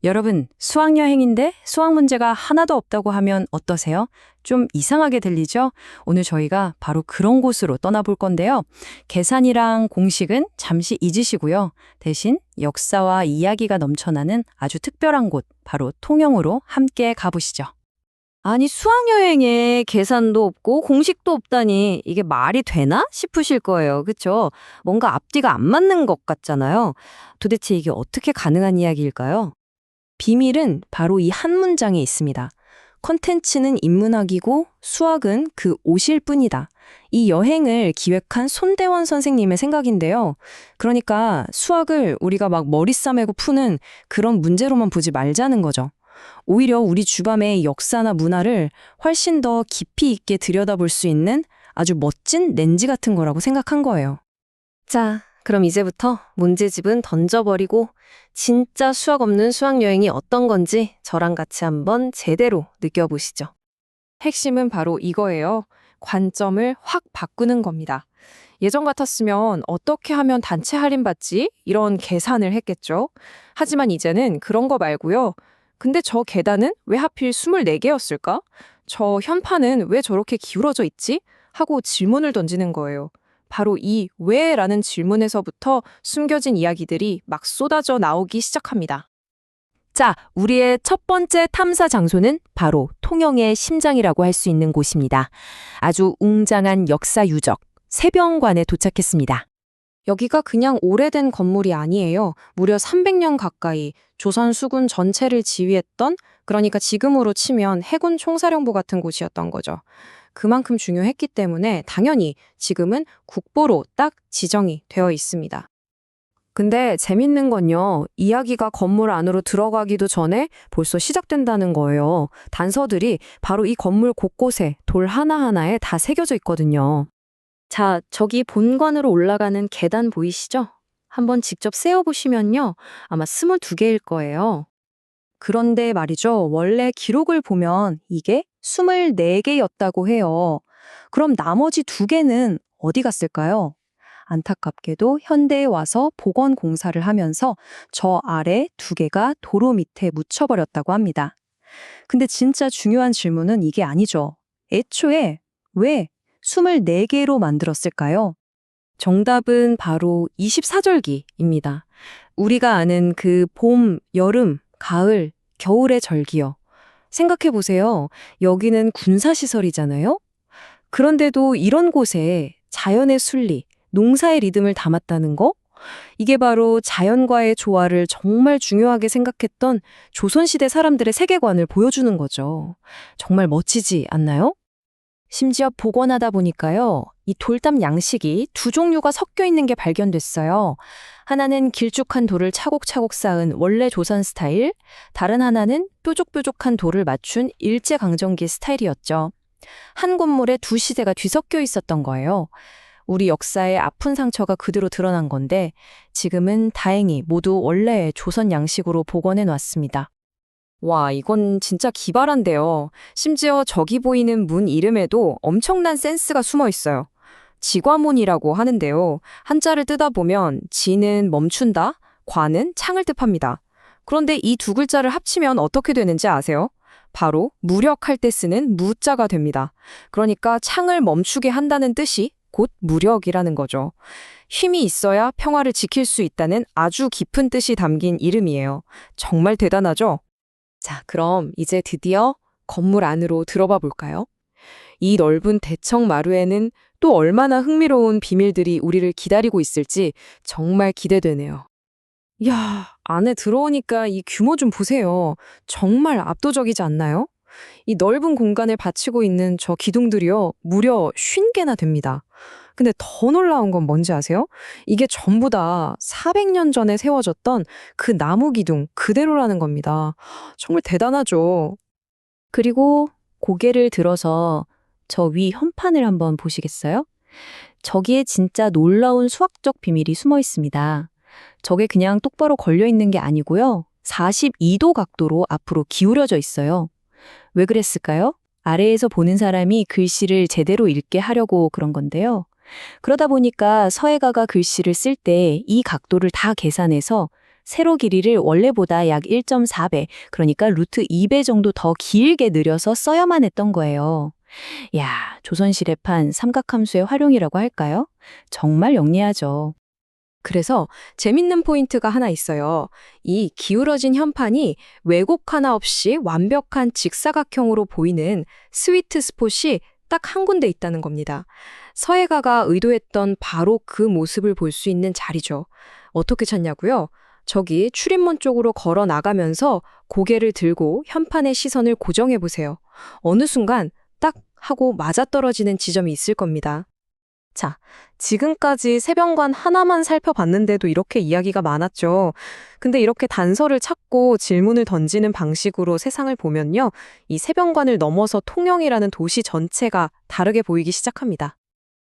여러분, 수학여행인데 수학 문제가 하나도 없다고 하면 어떠세요? 좀 이상하게 들리죠? 오늘 저희가 바로 그런 곳으로 떠나볼 건데요. 계산이랑 공식은 잠시 잊으시고요. 대신 역사와 이야기가 넘쳐나는 아주 특별한 곳, 바로 통영으로 함께 가보시죠. 아니, 수학여행에 계산도 없고 공식도 없다니 이게 말이 되나 싶으실 거예요. 그쵸? 뭔가 앞뒤가 안 맞는 것 같잖아요. 도대체 이게 어떻게 가능한 이야기일까요? 비밀은 바로 이 한 문장에 있습니다. 컨텐츠는 인문학이고 수학은 그 옷일 뿐이다. 이 여행을 기획한 손대원 선생님의 생각인데요. 그러니까 수학을 우리가 막 머리 싸매고 푸는 그런 문제로만 보지 말자는 거죠. 오히려 우리 주변의 역사나 문화를 훨씬 더 깊이 있게 들여다볼 수 있는 아주 멋진 렌즈 같은 거라고 생각한 거예요. 자, 그럼 이제부터 문제집은 던져버리고 진짜 수학 없는 수학여행이 어떤 건지 저랑 같이 한번 제대로 느껴보시죠. 핵심은 바로 이거예요. 관점을 확 바꾸는 겁니다. 예전 같았으면 어떻게 하면 단체 할인받지? 이런 계산을 했겠죠. 하지만 이제는 그런 거 말고요. 근데 저 계단은 왜 하필 24개였을까? 저 현판은 왜 저렇게 기울어져 있지? 하고 질문을 던지는 거예요. 바로 이 왜라는 질문에서부터 숨겨진 이야기들이 막 쏟아져 나오기 시작합니다. 자, 우리의 첫 번째 탐사 장소는 바로 통영의 심장이라고 할 수 있는 곳입니다. 아주 웅장한 역사 유적, 세병관에 도착했습니다. 여기가 그냥 오래된 건물이 아니에요. 무려 300년 가까이 조선 수군 전체를 지휘했던, 그러니까 지금으로 치면 해군 총사령부 같은 곳이었던 거죠. 그만큼 중요했기 때문에 당연히 지금은 국보로 딱 지정이 되어 있습니다. 근데 재밌는 건요, 이야기가 건물 안으로 들어가기도 전에 벌써 시작된다는 거예요. 단서들이 바로 이 건물 곳곳에 돌 하나하나에 다 새겨져 있거든요. 자, 저기 본관으로 올라가는 계단 보이시죠? 한번 직접 세어보시면요, 아마 22개일 거예요. 그런데 말이죠, 원래 기록을 보면 이게 24개였다고 해요. 그럼 나머지 2개는 어디 갔을까요? 안타깝게도 현대에 와서 복원 공사를 하면서 저 아래 2개가 도로 밑에 묻혀버렸다고 합니다. 근데 진짜 중요한 질문은 이게 아니죠. 애초에 왜 24개로 만들었을까요? 정답은 바로 24절기입니다. 우리가 아는 그 봄, 여름, 가을, 겨울의 절기요. 생각해 보세요. 여기는 군사시설이잖아요? 그런데도 이런 곳에 자연의 순리, 농사의 리듬을 담았다는 거? 이게 바로 자연과의 조화를 정말 중요하게 생각했던 조선시대 사람들의 세계관을 보여주는 거죠. 정말 멋지지 않나요? 심지어 복원하다 보니까요, 이 돌담 양식이 2종류가 섞여 있는 게 발견됐어요. 하나는 길쭉한 돌을 차곡차곡 쌓은 원래 조선 스타일, 다른 하나는 뾰족뾰족한 돌을 맞춘 일제강점기 스타일이었죠. 한 건물에 2시대가 뒤섞여 있었던 거예요. 우리 역사의 아픈 상처가 그대로 드러난 건데 지금은 다행히 모두 원래의 조선 양식으로 복원해 놨습니다. 와, 이건 진짜 기발한데요. 심지어 저기 보이는 문 이름에도 엄청난 센스가 숨어 있어요. 지과문이라고 하는데요. 한자를 뜯어 보면 지는 멈춘다, 과는 창을 뜻합니다. 그런데 이 2글자를 합치면 어떻게 되는지 아세요? 바로 무력할 때 쓰는 무자가 됩니다. 그러니까 창을 멈추게 한다는 뜻이 곧 무력이라는 거죠. 힘이 있어야 평화를 지킬 수 있다는 아주 깊은 뜻이 담긴 이름이에요. 정말 대단하죠? 자, 그럼 이제 드디어 건물 안으로 들어봐 볼까요? 이 넓은 대청 마루에는 또 얼마나 흥미로운 비밀들이 우리를 기다리고 있을지 정말 기대되네요. 이야, 안에 들어오니까 이 규모 좀 보세요. 정말 압도적이지 않나요? 이 넓은 공간을 받치고 있는 저 기둥들이요, 무려 50개나 됩니다. 근데 더 놀라운 건 뭔지 아세요? 이게 전부 다 400년 전에 세워졌던 그 나무 기둥 그대로라는 겁니다. 정말 대단하죠? 그리고 고개를 들어서 저 위 현판을 한번 보시겠어요? 저기에 진짜 놀라운 수학적 비밀이 숨어 있습니다. 저게 그냥 똑바로 걸려 있는 게 아니고요, 42도 각도로 앞으로 기울여져 있어요. 왜 그랬을까요? 아래에서 보는 사람이 글씨를 제대로 읽게 하려고 그런 건데요. 그러다 보니까 서예가가 글씨를 쓸 때 이 각도를 다 계산해서 세로 길이를 원래보다 약 1.4배, 그러니까 루트 2배 정도 더 길게 늘려서 써야만 했던 거예요. 야, 조선시대판 삼각함수의 활용이라고 할까요? 정말 영리하죠. 그래서 재밌는 포인트가 하나 있어요. 이 기울어진 현판이 왜곡 하나 없이 완벽한 직사각형으로 보이는 스위트 스폿이 딱 한 군데 있다는 겁니다. 서예가가 의도했던 바로 그 모습을 볼 수 있는 자리죠. 어떻게 찾냐고요? 저기 출입문 쪽으로 걸어 나가면서 고개를 들고 현판의 시선을 고정해 보세요. 어느 순간 딱 하고 맞아떨어지는 지점이 있을 겁니다. 자, 지금까지 세변관 하나만 살펴봤는데도 이렇게 이야기가 많았죠. 근데 이렇게 단서를 찾고 질문을 던지는 방식으로 세상을 보면요. 이 세변관을 넘어서 통영이라는 도시 전체가 다르게 보이기 시작합니다.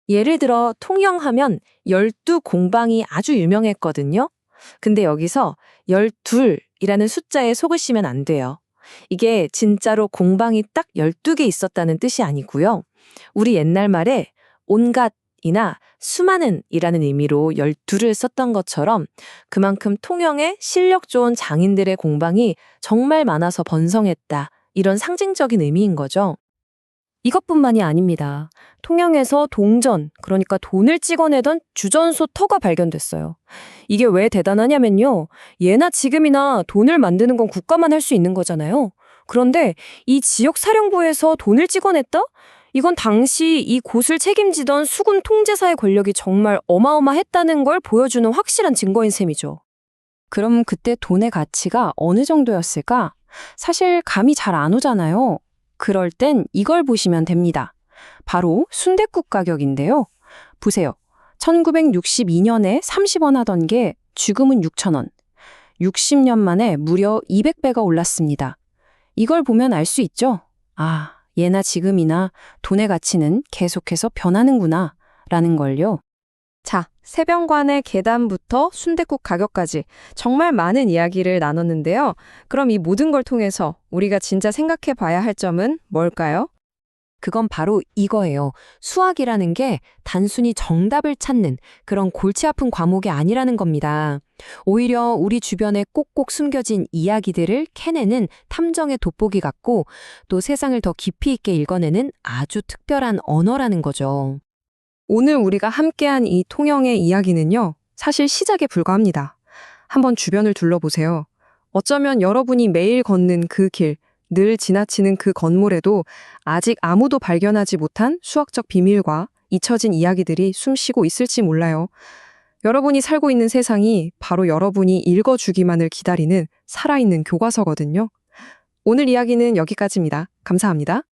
예를 들어 통영하면 12공방이 아주 유명했거든요. 근데 여기서 12이라는 숫자에 속으시면 안 돼요. 이게 진짜로 공방이 딱 12개 있었다는 뜻이 아니고요. 우리 옛날 말에 온갖 이나 수많은 이라는 의미로 12를 썼던 것처럼 그만큼 통영에 실력 좋은 장인들의 공방이 정말 많아서 번성했다. 이런 상징적인 의미인 거죠. 이것뿐만이 아닙니다. 통영에서 동전, 그러니까 돈을 찍어내던 주전소 터가 발견됐어요. 이게 왜 대단하냐면요. 예나 지금이나 돈을 만드는 건 국가만 할 수 있는 거잖아요. 그런데 이 지역 사령부에서 돈을 찍어냈다? 이건 당시 이 곳을 책임지던 수군 통제사의 권력이 정말 어마어마했다는 걸 보여주는 확실한 증거인 셈이죠. 그럼 그때 돈의 가치가 어느 정도였을까? 사실 감이 잘 안 오잖아요. 그럴 땐 이걸 보시면 됩니다. 바로 순댓국 가격인데요. 보세요. 1962년에 30원 하던 게 지금은 6,000원. 60년 만에 무려 200배가 올랐습니다. 이걸 보면 알 수 있죠? 아, 예나 지금이나 돈의 가치는 계속해서 변하는구나 라는 걸요. 자, 세변관의 계단부터 순댓국 가격까지 정말 많은 이야기를 나눴는데요. 그럼 이 모든 걸 통해서 우리가 진짜 생각해 봐야 할 점은 뭘까요? 그건 바로 이거예요. 수학이라는 게 단순히 정답을 찾는 그런 골치 아픈 과목이 아니라는 겁니다. 오히려 우리 주변에 꼭꼭 숨겨진 이야기들을 캐내는 탐정의 돋보기 같고 또 세상을 더 깊이 있게 읽어내는 아주 특별한 언어라는 거죠. 오늘 우리가 함께한 이 통영의 이야기는요, 사실 시작에 불과합니다. 한번 주변을 둘러보세요. 어쩌면 여러분이 매일 걷는 그 길, 늘 지나치는 그 건물에도 아직 아무도 발견하지 못한 수학적 비밀과 잊혀진 이야기들이 숨쉬고 있을지 몰라요. 여러분이 살고 있는 세상이 바로 여러분이 읽어주기만을 기다리는 살아있는 교과서거든요. 오늘 이야기는 여기까지입니다. 감사합니다.